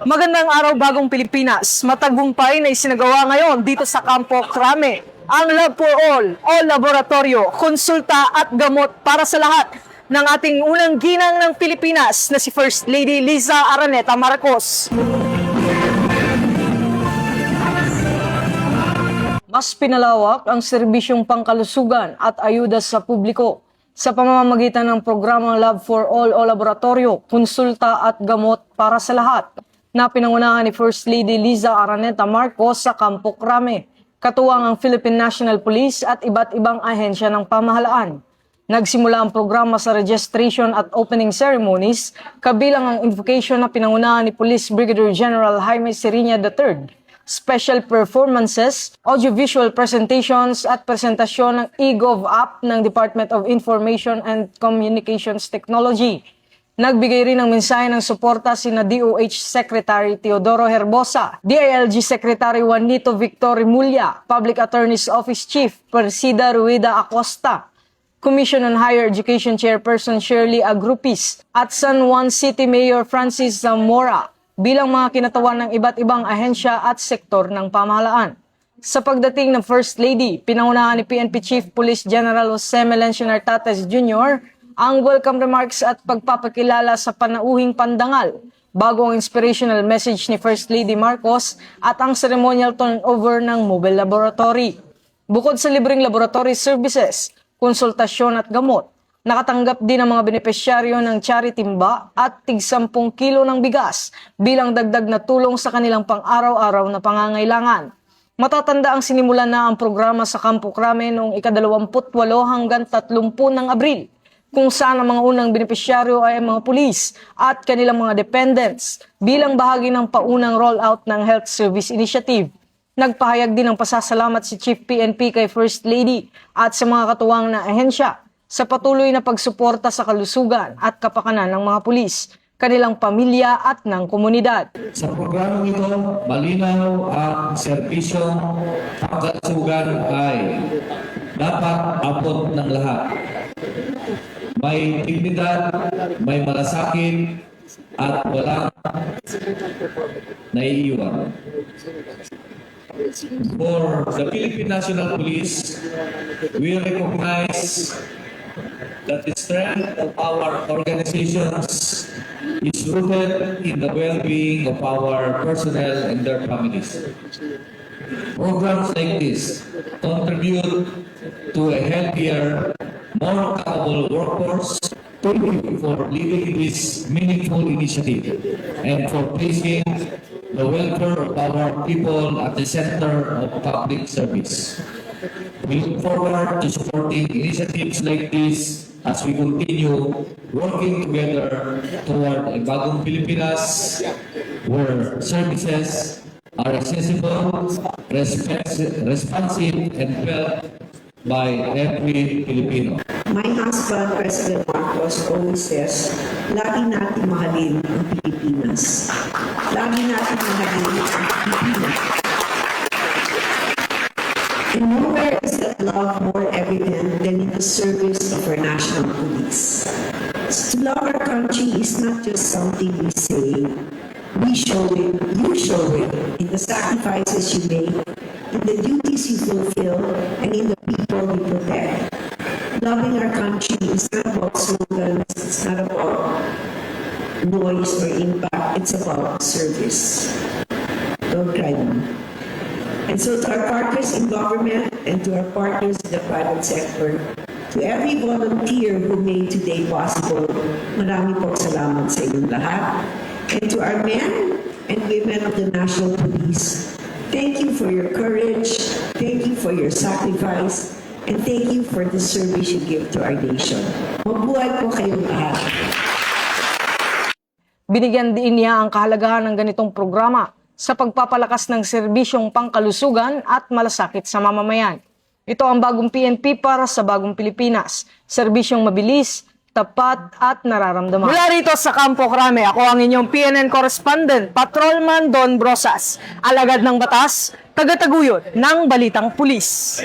Magandang araw, Bagong Pilipinas. Matagumpay na isinagawa ngayon dito sa Campo Crame ang Love for All laboratorio, konsulta at gamot para sa lahat ng ating unang ginang ng Pilipinas na si First Lady Liza Araneta Marcos. Mas pinalawak ang serbisyong pangkalusugan at ayuda sa publiko sa pamamagitan ng programang Love for All o laboratorio, konsulta at gamot para sa lahat na pinangunahan ni First Lady Liza Araneta Marcos sa Campo Crame, katuwang ang Philippine National Police at iba't ibang ahensya ng pamahalaan. Nagsimula ang programa sa registration at opening ceremonies, kabilang ang invocation na pinangunahan ni Police Brigadier General Jaime Siriña III, special performances, audiovisual presentations at presentasyon ng eGov app ng Department of Information and Communications Technology. Nagbigay rin ng mensahe ng suporta sina DOH Secretary Teodoro Herbosa, DILG Secretary Juanito Victor Rimulya, Public Attorney's Office Chief Persida Ruida Acosta, Commission on Higher Education Chairperson Shirley Agrupis at San Juan City Mayor Francis Zamora bilang mga kinatawan ng iba't ibang ahensya at sektor ng pamahalaan. Sa pagdating ng First Lady, pinangunahan ni PNP Chief Police General Jose Melencio Nartates Jr. ang welcome remarks at pagpapakilala sa panauhing pandangal bago ang inspirational message ni First Lady Marcos at ang ceremonial turnover ng mobile laboratory. Bukod sa libreng laboratory services, konsultasyon at gamot, nakatanggap din ang mga benepisyaryo ng charity timba at tig 10 kilo ng bigas bilang dagdag na tulong sa kanilang pang-araw-araw na pangangailangan. Matatanda ang sinimulan na ang programa sa Campo Crame noong ika-28 hanggang 30 ng Abril, kung saan ang mga unang benepisyaryo ay mga pulis at kanilang mga dependents bilang bahagi ng paunang rollout ng Health Service Initiative. Nagpahayag din ng pasasalamat si Chief PNP kay First Lady at sa mga katuwang na ahensya sa patuloy na pagsuporta sa kalusugan at kapakanan ng mga pulis, kanilang pamilya at ng komunidad. Sa programang ito, malinaw ang serbisyong pangkalusugan ay dapat abot ng lahat. May dignidad, may malasakit, at walang naiiwan. For the Philippine National Police, we recognize that the strength of our organizations is rooted in the well-being of our personnel and their families. Programs like this contribute to a healthier, more accountable workforce. Thank you for leading this meaningful initiative and for placing the welfare of our people at the center of public service. We look forward to supporting initiatives like this as we continue working together toward a bagong Pilipinas where services are accessible, responsive, and felt by every Filipino. My husband, President Marcos, always says, lagi natin mahalin ang Pilipinas. Lagi natin mahalin ang Pilipinas. And nowhere is that love more evident than in the service of our national police. To love our country is not just something we say. We show it, you show it, in the sacrifices you make, in the duties you fulfill, and in the people you protect. Loving our country is not about slogans, it's not about noise or impact, it's about service. Don't cry, Mom. And so to our partners in government and to our partners in the private sector, to every volunteer who made today possible, marami pong salamat sa inyong lahat. And to our men and women of the National Police, thank you for your courage, thank you for your sacrifice, and thank you for the service you give to our nation. Mabuhay po kayong lahat. Binigyan din niya ang kahalagahan ng ganitong programa sa pagpapalakas ng serbisyong pangkalusugan at malasakit sa mamamayan. Ito ang bagong PNP para sa bagong Pilipinas, serbisyong mabilis, tapat at nararamdaman. Mula rito sa Campo Crame, ako ang inyong PNN correspondent, Patrolman Don Brosas, alagad ng batas, tagataguyod ng Balitang Pulis.